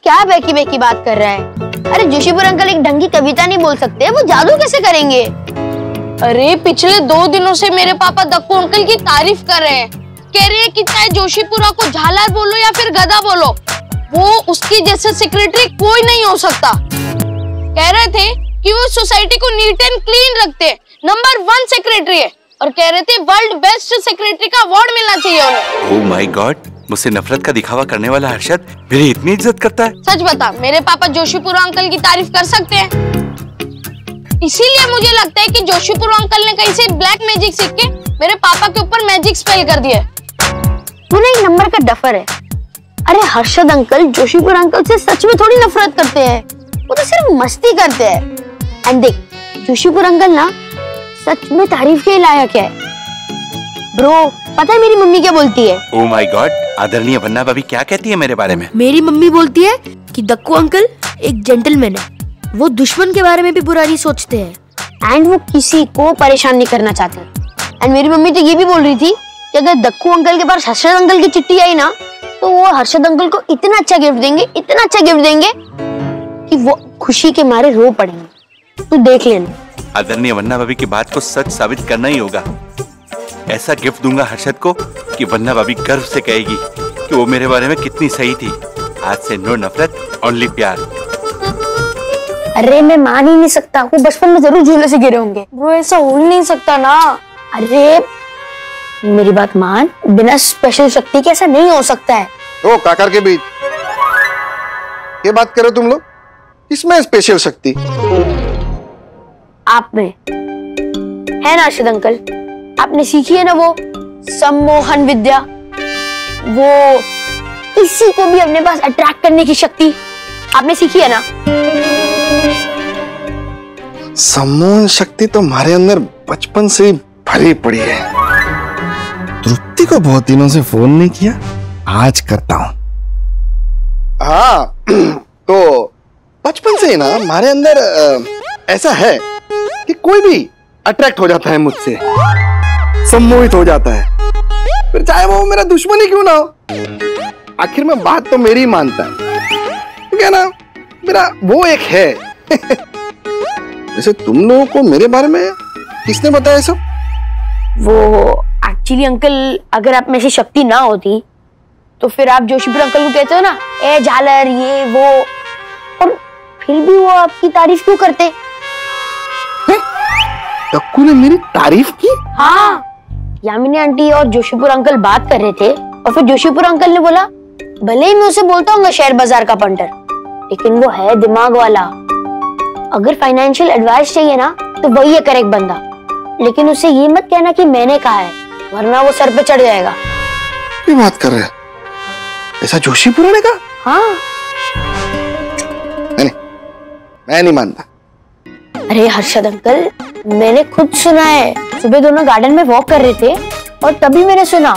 क्या बेकी बेकी बात कर रहा है? अरे जोशीपुर अंकल एक ढंग की कविता नहीं बोल सकते, वो जादू कैसे करेंगे? अरे पिछले 2 दिनों से मेरे पापा दक्कू अंकल की तारीफ कर रहे हैं। कह रहे हैं कि चाहे जोशीपुरा को झालर बोलो या फिर गधा बोलो, वो उसकी जैसे सेक्रेटरी कोई नहीं हो सकता। कह रहे थे कि वो सोसाइटी को नीट एंड क्लीन रखते, नंबर 1 सेक्रेटरी है, और कह रहे थे वर्ल्ड बेस्ट सेक्रेटरी का अवार्ड मिलना चाहिए उन्हें। ओह माय गॉड, मुझसे नफरत का दिखावा करने वाला हर्षद मेरी इतनी इज्जत करता है? सच बता, मेरे पापा जोशीपुरा अंकल की तारीफ कर सकते हैं? इसीलिए मुझे लगता है कि जोशीपुरा अंकल ने कहीं से ब्लैक मैजिक सीख के मेरे पापा के ऊपर मैजिक स्पेल कर दिया। तू ना एक नंबर का डफर है। अरे हर्षद अंकल जोशीपुर अंकल से सच में थोड़ी नफरत करते हैं, वो तो सिर्फ मस्ती करते हैं। एंड देख, जोशीपुर अंकल ना सच में तारीफ के लायक है। ब्रो, पता है मेरी मम्मी क्या बोलती है? ओह माय गॉड, आदरणीय वन्ना भाभी क्या कहती है मेरे बारे में? मेरी मम्मी बोलती है कि दक्कू अंकल एक जेंटलमैन है, वो दुश्मन के बारे में भी बुरा नहीं सोचते हैं, एंड वो किसी को परेशान नहीं करना चाहते। एंड मेरी मम्मी तो ये भी बोल रही थी कि अगर दक्कू अंकल के पास हर्षद अंकल की चिट्ठी आई ना, तो वो हर्षद अंकल को इतना अच्छा गिफ्ट देंगे, इतना अच्छा गिफ्ट देंगे कि वो खुशी के मारे रो पड़ेंगे। तू देख लेना। आदरणीय वन्ना भाभी की बात को सच साबित करना ही होगा। ऐसा गिफ्ट दूंगा हर्षद को कि वन्ना भाभी गर्व से कहेगी कि वो मेरे बारे में कितनी सही थी। आज से नो नफरत, ओनली प्यार। अरे मैं मान ही नहीं सकता, वो बचपन में जरूर झूले से गिरे होंगे। वो ऐसा हो ही नहीं सकता ना। अरे मेरी बात मान, बिना स्पेशल शक्ति के ऐसा नहीं हो सकता है। ओ काकर के बीच ये बात करो तुम लोग, इसमें स्पेशल शक्ति आप में है ना हर्षद अंकल? आपने सीखी है ना वो सम्मोहन विद्या, वो किसी को भी अपने पास अट्रैक्ट करने की शक्ति आपने सीखी है ना? सम्मोहन शक्ति तो हमारे अंदर बचपन से ही भरी पड़ी है। तृप्ति को बहुत दिनों से फोन नहीं किया, आज करता हूं। हाँ तो बचपन से ही ना हमारे अंदर ऐसा है कि कोई भी अट्रैक्ट हो जाता है मुझसे, सम्मोहित हो जाता है, फिर चाहे वो मेरा दुश्मन ही क्यों ना हो। आखिर में बात तो मेरी मानता है, क्या ना मेरा वो एक है। वैसे तुम लोगों को मेरे बारे में किसने बताया सब? वो एक्चुअली अंकल, अगर आप में से शक्ति ना होती तो फिर आप जोशीपुर अंकल को कहते हो ना, ए झालर ये वो, और फिर भी वो आपकी तारीफ क्यों करते? दक्कू ने मेरी तारीफ की? हाँ, यामिनी आंटी और जोशीपुर अंकल बात कर रहे थे और फिर जोशीपुर अंकल ने बोला, भले ही मैं उसे बोलता हूँ शेयर बाजार का पंटर, लेकिन वो है दिमाग वाला। अगर फाइनेंशियल एडवाइस चाहिए ना तो वही है करेक्ट बंदा, लेकिन उसे ये मत कहना कि मैंने कहा है, वरना वो सर पे चढ़ जाएगा। क्या बात कर रहे हैं? ऐसा जोशीपुर ने कहा? हाँ। मैं नहीं मानता। अरे हर्षद अंकल, मैंने खुद सुना है। सुबह दोनों गार्डन में वॉक कर रहे थे और तभी मैंने सुना।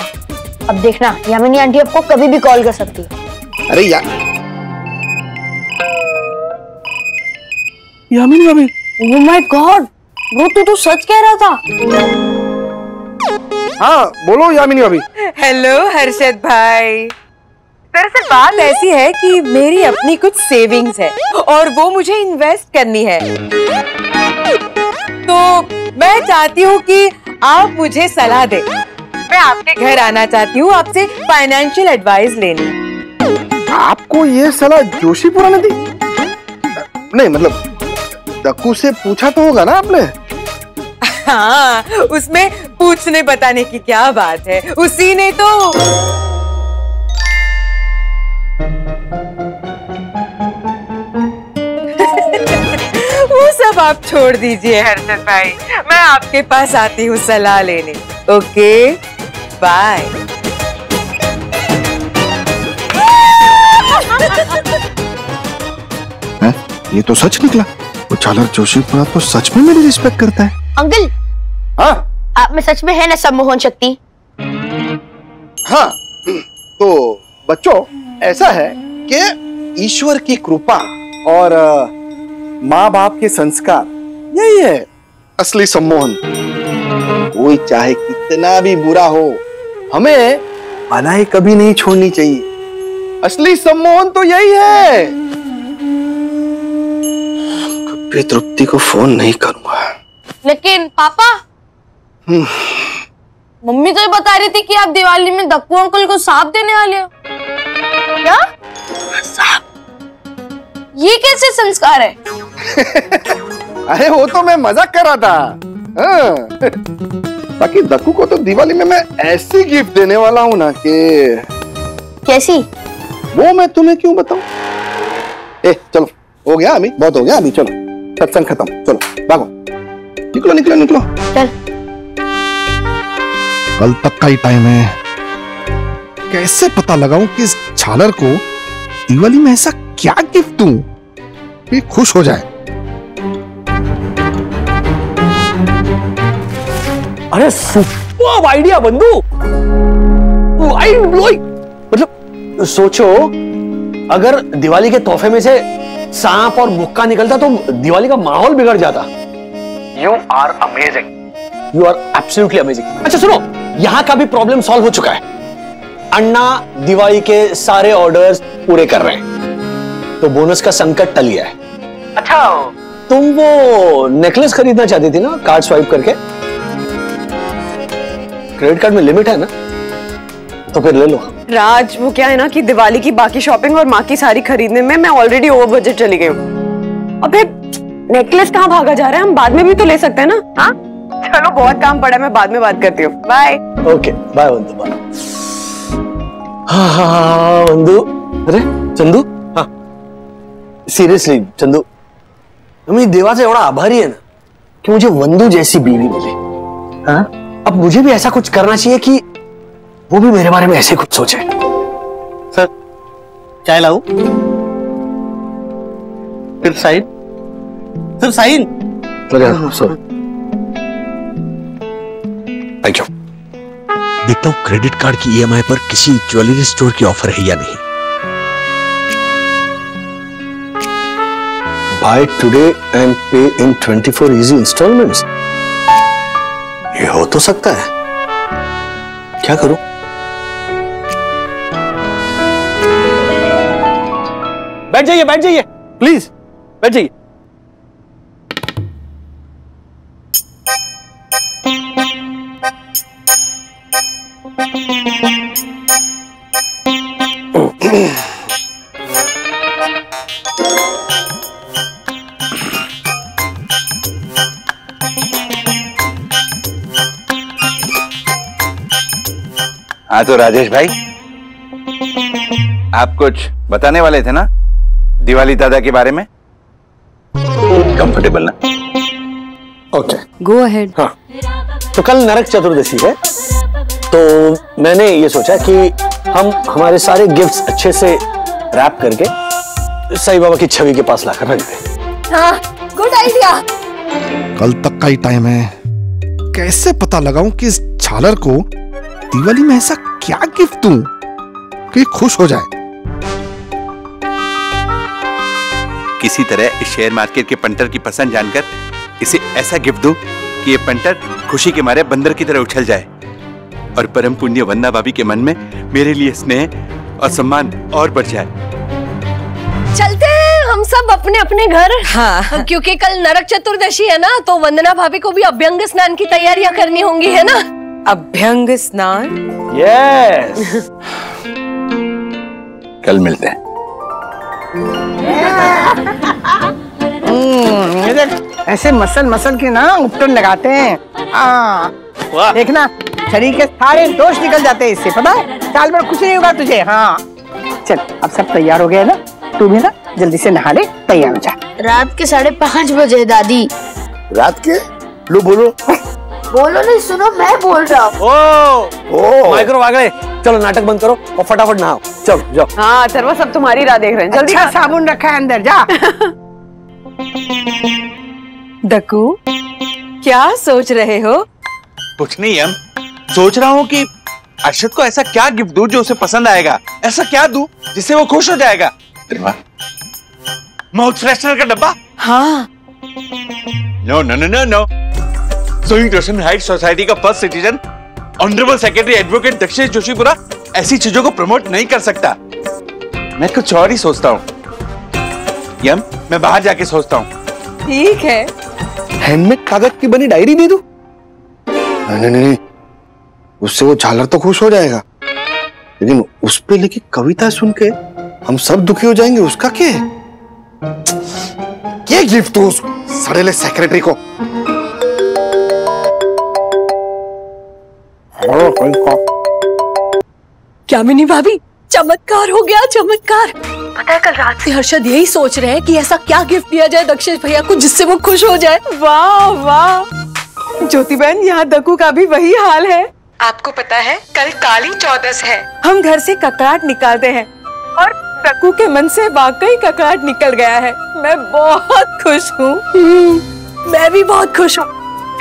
अब देखना, यामिनी आंटी आपको कभी भी कॉल कर सकती है। अरे यामिनी भाभी, ओह माय गॉड, वो तू तो सच कह रहा था। हाँ बोलो यामिनी भाभी। हेलो हर्षद भाई। दरअसल बात ऐसी है कि मेरी अपनी कुछ सेविंग्स है और वो मुझे इन्वेस्ट करनी है, तो मैं चाहती हूँ कि आप मुझे सलाह दें। मैं आपके घर आना चाहती हूँ आपसे फाइनेंशियल एडवाइस लेने। आपको ये सलाह जोशीपुरा ने दी? नहीं मतलब दक्कू से पूछा तो होगा ना आपने? हाँ, उसमें पूछने बताने की क्या बात है, उसी ने तो। वो सब आप छोड़ दीजिए हर्षद भाई, मैं आपके पास आती हूँ सलाह लेने। Okay bye. ये तो सच निकला, वो झालर जोशीपुरा तो सच में मेरी रिस्पेक्ट करता है। अंकल, हाँ आप में सच में है ना सम्मोहन शक्ति? हाँ तो बच्चों, ऐसा है कि ईश्वर की कृपा और माँ बाप के संस्कार, यही है असली सम्मोहन। कोई चाहे कितना भी बुरा हो, हमें भलाई कभी नहीं छोड़नी चाहिए। असली सम्मोहन तो यही है। कभी तृप्ति को फोन नहीं करूंगा। लेकिन पापा, मम्मी तो ये बता रही थी कि आप दिवाली में दक्कू अंकल को सांप देने वाले हो। क्या? ये कैसे संस्कार है? अरे वो तो मैं मजाक कर रहा था। हाँ। बाकी दक्कू को तो दिवाली में मैं ऐसी गिफ्ट देने वाला हूँ ना कि कैसी? वो मैं तुम्हें क्यों बताऊं? चलो हो गया अभी, बहुत हो गया अभी, चलो सत्संग खत्म, चलो भागो, निकलो निकलो निकलो। चल। कल तक का ही टाइम है। कैसे पता लगाऊं कि इस झालर को दिवाली में ऐसा क्या गिफ्ट दूं कि खुश हो जाए। अरे सुपर आइडिया बंधु, माइंड ब्लोइंग। मतलब सोचो, अगर दिवाली के तोहफे में से सांप और मुक्का निकलता तो दिवाली का माहौल बिगड़ जाता। You are amazing, you are absolutely amazing. अच्छा सुनो, यहाँ का भी प्रॉब्लम सॉल्व हो चुका है। अन्ना दिवाली के सारे ऑर्डर्स पूरे कर रहे हैं, तो बोनस का संकट टल गया है। अच्छा, तुम वो नेकलेस खरीदना चाहती थी ना, कार्ड स्वाइप करके? क्रेडिट कार्ड में लिमिट है ना, तो फिर ले लो। राज, वो क्या है ना कि दिवाली की बाकी शॉपिंग और माँ की सारी खरीदने में मैं ऑलरेडी ओवर बजट चली गई हूँ। और फिर नेकलेस कहाँ भागा जा रहा है, हम बाद में भी तो ले सकते हैं ना। हाँ चलो, बहुत काम पड़ा है, मैं बाद में बात करती हूँ। बाय। ओके बाय बंधु, बाय। हाँ बंधु, अरे चंदू, हाँ सीरियसली चंदू, मैं देवा से बड़ा आभारी है ना कि मुझे वंदू जैसी बीवी मिली। हाँ, अब मुझे भी ऐसा कुछ करना चाहिए कि वो भी मेरे बारे में ऐसे कुछ सोचे। सर चाय लाऊं? फिर sign? Sir sign? Thank you. देखता हूँ क्रेडिट कार्ड की ईएमआई पर किसी ज्वेलरी स्टोर की ऑफर है या नहीं। Buy today and pay in 24 easy installments। ये हो तो सकता है, क्या करूं? बैठ जाइए प्लीज, बैठ जाइए। हाँ तो राजेश भाई, आप कुछ बताने वाले थे ना दिवाली दादा के बारे में? कंफर्टेबल ना? Okay go ahead. हाँ, तो कल नरक चतुर्दशी है, तो मैंने ये सोचा कि हम हमारे सारे गिफ्ट्स अच्छे से रैप करके साईं बाबा की छवि के पास लाकर रख दें। हाँ, गुड आइडिया। कल तक का ही टाइम है। कैसे पता लगाऊं कि इस झालर को दिवाली में ऐसा क्या गिफ्ट दूं कि खुश हो जाए। किसी तरह इस शेयर मार्केट के पंटर की पसंद जानकर इसे ऐसा गिफ्ट दूं कि ये पंटर खुशी के मारे बंदर की तरह उछल जाए और परम पुण्य वंदना भाभी के मन में मेरे लिए स्नेह और सम्मान और बढ़ जाए। चलते हैं हम सब अपने अपने घर। हाँ। क्योंकि कल नरक चतुर्दशी है ना, तो वंदना भाभी को भी अभ्यंग स्नान की तैयारियां करनी होंगी, है ना? अभ्यंग स्नान? यस। कल मिलते हैं। ऐसे मसल के ना उपटन लगाते हैं। हाँ देखना, शरीर के सारे दोष निकल जाते हैं इससे, पता है? साल भर कुछ नहीं होगा तुझे। हाँ चल, अब सब तैयार हो गए ना, तू भी ना जल्दी से नहा ले, तैयार हो जा। रात के 5:30 बजे दादी। रात के? लो बोलो। बोलो नहीं, सुनो मैं बोल रहा हूँ। ओ माइक्रो आ गए, चलो नाटक बंद करो और फटाफट नहाओ, चलो जाओ। हाँ अथर्व, सब तुम्हारी राह देख रहे हैं, जल्दी। अच्छा साबुन रखा है अंदर, जा। दक्कू, क्या सोच रहे हो? कुछ नहीं, हम सोच रहा हूँ कि अर्शद को ऐसा क्या गिफ्ट दूं जो उसे पसंद आएगा। ऐसा क्या दूं जिससे वो खुश हो जाएगा। माउथ फ्रेशनर का डब्बा? हाँ। No no no no no. सोइंग रोशन हाइट सोसाइटी का first citizen honourable secretary advocate Dakshesh Joshipura ऐसी चीजों को प्रमोट नहीं कर सकता। मैं कुछ और ही सोचता हूँ। यम, मैं बाहर जाके सोचता हूँ। ठीक है। हैंडमेड कागज की बनी डायरी दे दूं? नहीं नहीं, उससे वो झालर तो खुश हो जाएगा, लेकिन उस पे लिखी कविता सुन के हम सब दुखी हो जाएंगे। उसका क्या है? ये गिफ्ट दो उस सड़ेले सेक्रेटरी को। यामिनी भाभी, चमत्कार हो गया, चमत्कार। पता है कल रात से हर्षद यही सोच रहे हैं कि ऐसा क्या गिफ्ट दिया जाए दक्षेश भैया को जिससे वो खुश हो जाए। वाह वाह ज्योति बहन, यहाँ दक्कू का भी वही हाल है। आपको पता है कल काली चौदस है। हम घर से ककड़ाहट निकालते हैं और दक्कू के मन से वाकई ककड़ाहट निकल गया है। मैं बहुत खुश हूँ। मैं भी बहुत खुश हूँ,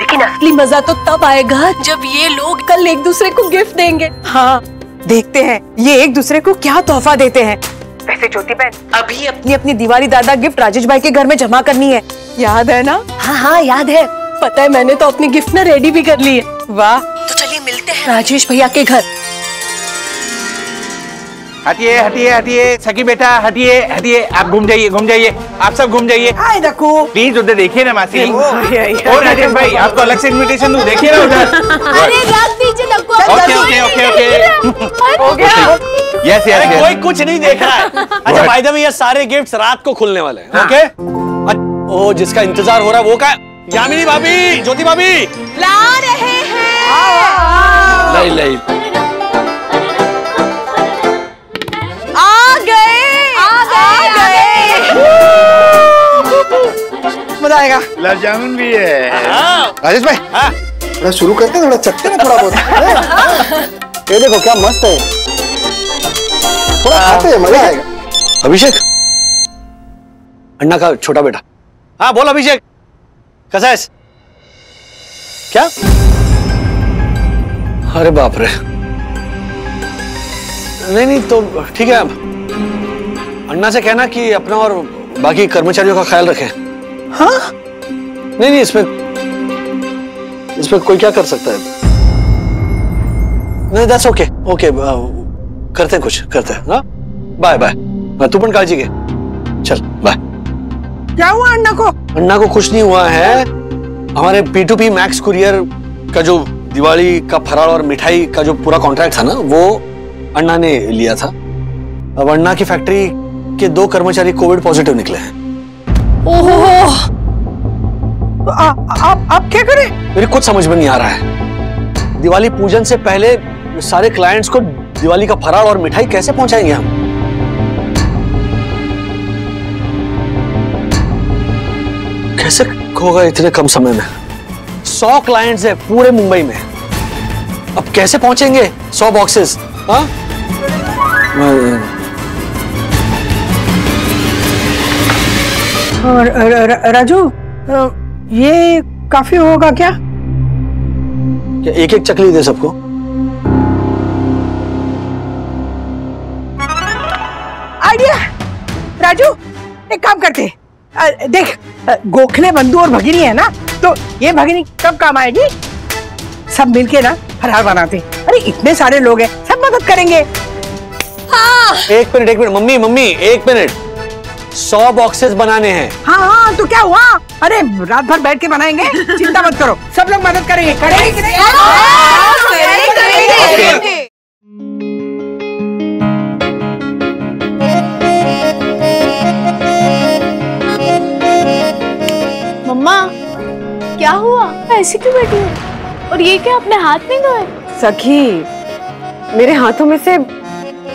लेकिन असली मजा तो तब आएगा जब ये लोग कल एक दूसरे को गिफ्ट देंगे। हाँ, देखते हैं ये एक दूसरे को क्या तोहफा देते हैं। वैसे ज्योति बहन, अभी अपनी अपनी दिवाली दादा गिफ्ट राजेश भाई के घर में जमा करनी है, याद है ना? हाँ हाँ याद है। पता है मैंने तो अपनी गिफ्ट ना रेडी भी कर ली है। वाह, तो चलिए मिलते हैं राजेश भैया के घर। हटिए हटिए हटिए, सखी बेटा हटिए हटिए, आप घूम जाइए, घूम जाइए, आप सब घूम जाइए। हाय दक्कू, प्लीज उधर देखिए ना मासी। और राजेश भाई, आपको अलग से इनविटेशन दूं, देखिए ना उधर। अरे रख दीजिए Dakku. Okay okay okay okay, हो गया। Yes yes. कोई कुछ नहीं देख रहा है। अच्छा बाय द वे, ये सारे गिफ्ट्स रात को खुलने वाले हैं। ओके। ओ, जिसका इंतजार हो रहा है वो का? यामिनी भाभी, ज्योति भाभी ला रहे हैं। नहीं नहीं, मजा आएगा। गुलाब जामुन भी है। हाँ। राजेश भाई, थोड़ा शुरू करते हैं, थोड़ा चखते हैं, थोड़ा बहुत। ये देखो क्या मस्त है, थोड़ा खाते हैं, मजा आएगा। अभिषेक, अन्ना का छोटा बेटा। हाँ बोल अभिषेक, कैसा है? क्या? अरे बाप रे। नहीं नहीं, तो ठीक है। अन्ना से कहना कि अपना और बाकी कर्मचारियों का ख्याल रखें। हाँ? नहीं नहीं, इसमें कोई क्या कर सकता है? नहीं, दैट्स ओके ओके, करते हैं, कुछ करते हैं। हाँ, बाय बाय। तू पण काळजी घे, चल बाय। क्या हुआ अन्ना को? अन्ना को कुछ नहीं हुआ है। हमारे P2P मैक्स कुरियर का जो दिवाली का फराळ और मिठाई का जो पूरा कॉन्ट्रैक्ट था ना, वो अन्ना ने लिया था। अब अन्ना की फैक्ट्री के 2 कर्मचारी कोविड पॉजिटिव निकले हैं। ओहो, तो आप क्या करें? मेरे कुछ समझ में नहीं आ रहा है। दिवाली पूजन से पहले सारे क्लाइंट्स को दिवाली का फराळ और मिठाई कैसे पहुंचाएंगे हम? कैसे होगा इतने कम समय में? 100 क्लाइंट्स है पूरे मुंबई में, अब कैसे पहुंचेंगे 100 बॉक्सेस? हाँ, राजू, ये काफी होगा क्या? क्या एक एक चकली दे सबको? आइडिया। राजू, एक काम करते, देख, गोखले बंधु और भगिनी है ना, तो ये भगिनी कब काम आएगी? सब मिलके ना फरार बनाते। अरे इतने सारे लोग हैं, सब मदद करेंगे। हाँ। एक मिनट मम्मी, एक मिनट। 100 बॉक्सेस बनाने हैं। हाँ, तो क्या हुआ? अरे रात भर बैठ के बनाएंगे, चिंता मत करो, सब लोग मदद करेंगे। करेंगे। मम्मा, क्या हुआ? ऐसे क्यों बैठी हो? और ये क्या अपने हाथ में गए? सखी, मेरे हाथों में से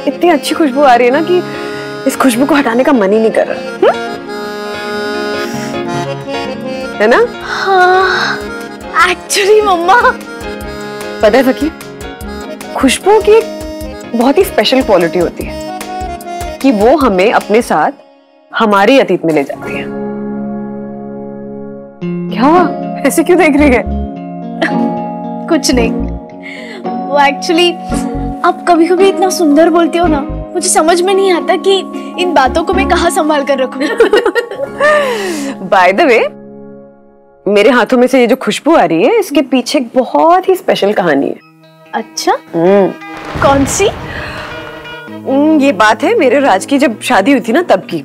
इतनी अच्छी खुशबू आ रही है ना कि इस खुशबू को हटाने का मन ही नहीं कर रहा। है ना? हाँ, एक्चुअली मम्मा, पता है सखी, खुशबू की एक बहुत ही स्पेशल क्वालिटी होती है कि वो हमें अपने साथ हमारे अतीत में ले जाती है। क्या हुआ? ऐसे क्यों देख रही है? कुछ नहीं। वो एक्चुअली आप कभी कभी इतना सुंदर बोलती हो ना, मुझे समझ में नहीं आता कि इन बातों को मैं कहाँ संभाल कर रखूं। बाय द वे, मेरे हाथों में से ये जो खुशबू आ रही है, इसके पीछे एक बहुत ही स्पेशल कहानी है। अच्छा, कौन सी? ये बात है मेरे राज की जब शादी हुई थी ना तब की,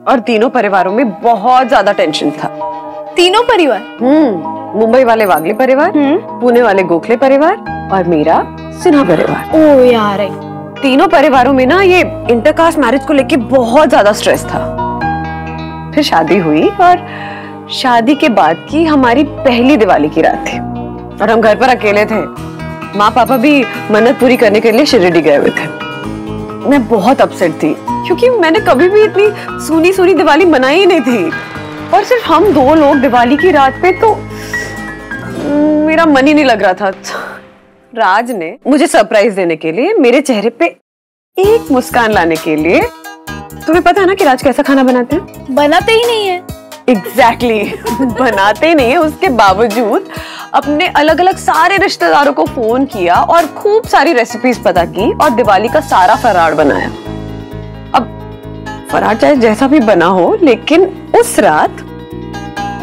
और तीनों परिवारों में बहुत ज्यादा टेंशन था। तीनों परिवार? मुंबई वाले वागले परिवार, पुणे वाले गोखले परिवार और मेरा सिन्हा परिवार। ओ यार, तीनों परिवारों में ना ये इंटरकास्ट मैरिज को लेके बहुत ज्यादा स्ट्रेस था। फिर शादी हुई और शादी के बाद की हमारी पहली दिवाली की रात थी और हम घर पर अकेले थे। माँ पापा भी मन्नत पूरी करने के लिए शिरडी गए हुए थे। मैं बहुत अपसेट थी क्योंकि मैंने कभी भी इतनी सूनी सूनी दिवाली मनाई ही नहीं थी, और सिर्फ हम दो लोग दिवाली की रात पे, तो मेरा मन ही नहीं लग रहा था। राज ने मुझे सरप्राइज देने के लिए, मेरे चेहरे पे एक मुस्कान लाने के लिए, तुम्हें पता है ना कि राज कैसा खाना बनाते हैं? बनाते ही नहीं है। एग्जैक्टली बनाते ही नहीं है। उसके बावजूद अपने अलग अलग सारे रिश्तेदारों को फोन किया और खूब सारी रेसिपीज पता की और दिवाली का सारा फराड़ बनाया। अब फराड़ चाहे जैसा भी बना हो, लेकिन उस रात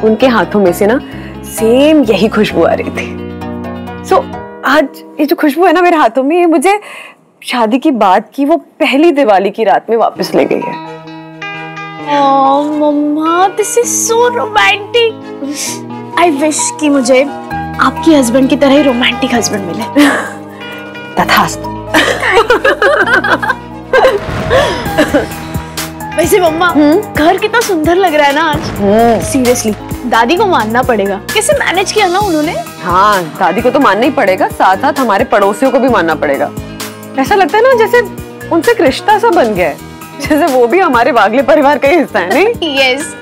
उनके हाथों में से ना सेम यही खुशबू आ रही थी। सो आज ये जो खुशबू है ना मेरे हाथों में, ये मुझे शादी की बात की वो पहली दिवाली की रात में वापस ले गई है। Oh mamma, this is so romantic. I wish कि मुझे आपकी हस्बैंड की तरह ही रोमांटिक हस्बैंड मिले। तथास्तु। वैसे मम्मा, घर कितना सुंदर लग रहा है ना आज। सीरियसली दादी को मानना पड़ेगा, कैसे मैनेज किया ना उन्होंने। हाँ, दादी को तो मानना ही पड़ेगा, साथ साथ हमारे पड़ोसियों को भी मानना पड़ेगा। ऐसा लगता है ना जैसे उनसे एक रिश्ता सा बन गया है, जैसे वो भी हमारे वागले परिवार का ही हिस्सा है। नहीं? यस।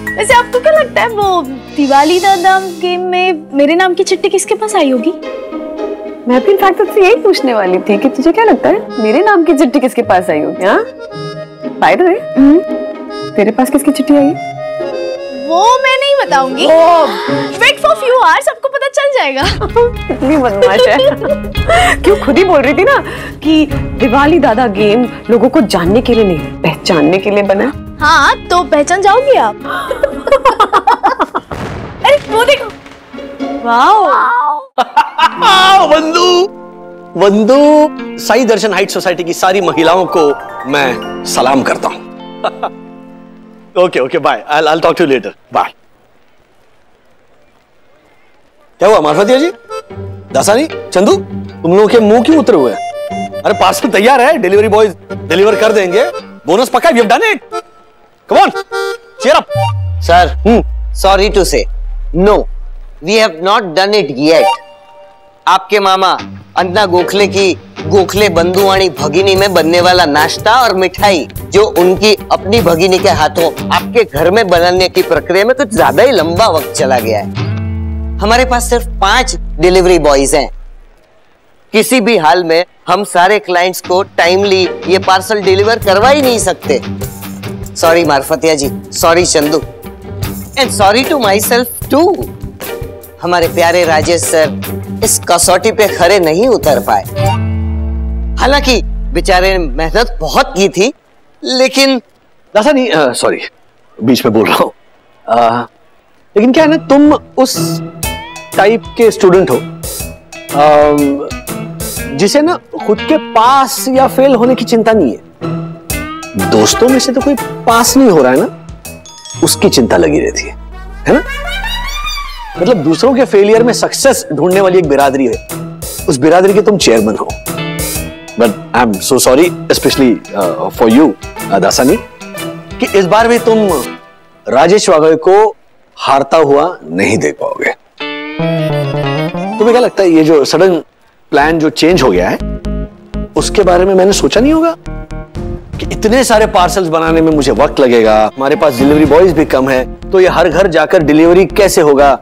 वैसे आपको क्या लगता है वो दिवाली दादा गेम में मेरे नाम की चिट्ठी किसके पास आई होगी? मैं भी इनफैक्ट तुझसे यही पूछने वाली थी कि तुझे क्या लगता है मेरे नाम की चिट्ठी किसके पास आई होगी? हाँ, बाय द वे, तेरे पास किसकी चिट्ठी आई? वो मैं नहीं बताऊंगी। वेट फॉर फ्यू आवर्स, आपको पता चल जाएगा। कितनी बदमाश है। क्यों खुद ही बोल रही थी ना कि दिवाली दादा गेम लोगों को जानने के लिए नहीं, पहचानने के लिए बना। हाँ, तो पहचान जाओगी आप। अरे वो देखो, वाओ। वंदू साई दर्शन हाइट सोसाइटी की सारी महिलाओं को मैं सलाम करता हूँ। Okay bye, I'll talk to you later. Bye. क्या हुआ मार्फतिया जी, दासानी, चंदू, तुम लोगों के मुंह क्यों उतरे हुए हैं? अरे पार्सल तैयार है, डिलीवरी बॉयज डिलीवर कर देंगे, बोनस पक्का, we have done it, come on, cheer up. Sir, sorry to say, no, we have not done it yet. आपके मामा अन्ना गोखले की गोखले बंधुआणी भगिनी में बनने वाला नाश्ता और मिठाई जो उनकी अपनी भगिनी के हाथों आपके घर में बनाने की प्रक्रिया में कुछ ज्यादा ही लंबा वक्त चला गया है। हमारे पास सिर्फ 5 डिलीवरी बॉयज हैं। किसी भी हाल में हम सारे क्लाइंट्स को टाइमली ये पार्सल डिलीवर करवा ही नहीं सकते। Sorry Marfatiya ji, sorry Chandu, and sorry to myself too. हमारे प्यारे राजेश सर इस कसौटी पे खरे नहीं उतर पाए। हालांकि बेचारे ने मेहनत बहुत की थी, लेकिन दासा नहीं, सॉरी बीच में बोल रहा हूँ, लेकिन क्या है ना, तुम उस टाइप के स्टूडेंट हो जिसे ना खुद के पास या फेल होने की चिंता नहीं है। दोस्तों में से तो कोई पास नहीं हो रहा है ना, उसकी चिंता लगी रहती है ना। मतलब दूसरों के फेलियर में सक्सेस ढूंढने वाली एक बिरादरी है, उस बिरादरी के तुम चेयरमैन हो। But I am so sorry specially for you Dasani कि इस बार भी तुम राजेश वागले को हारता हुआ नहीं देख पाओगे। तुम्हें क्या लगता है ये जो सडन प्लान जो चेंज हो गया है, उसके बारे में मैंने सोचा नहीं होगा कि इतने सारे पार्सल्स बनाने में मुझे वक्त लगेगा, हमारे पास डिलीवरी बॉयज भी कम है, तो ये हर घर जाकर डिलीवरी कैसे होगा,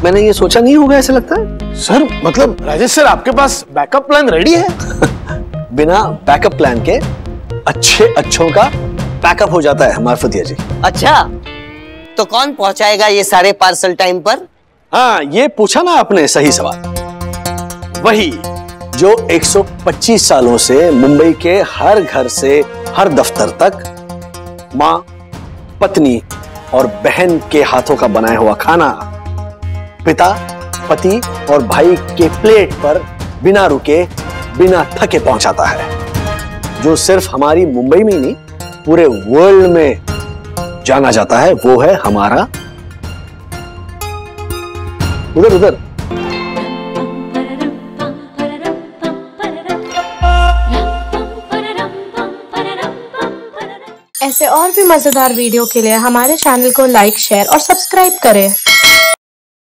मैंने ये सोचा नहीं होगा ऐसा लगता है। सर मतलब राजेश सर आपके पास बैकअप प्लान रेडी है? बिना बैकअप प्लान के अच्छों का बैकअप हो जाता है मार्फतिया जी। अच्छा, तो कौन पहुंचाएगा ये सारे पार्सल टाइम पर? हाँ, ये पूछा ना आपने सही सवाल। वही जो 125 सालों से मुंबई के हर घर से हर दफ्तर तक माँ, पत्नी और बहन के हाथों का बनाया हुआ खाना पिता, पति और भाई के प्लेट पर बिना रुके बिना थके पहुंचाता है। जो सिर्फ हमारी मुंबई में ही नहीं पूरे वर्ल्ड में जाना जाता है, वो है हमारा उधर उधर। ऐसे और भी मजेदार वीडियो के लिए हमारे चैनल को लाइक, शेयर और सब्सक्राइब करें।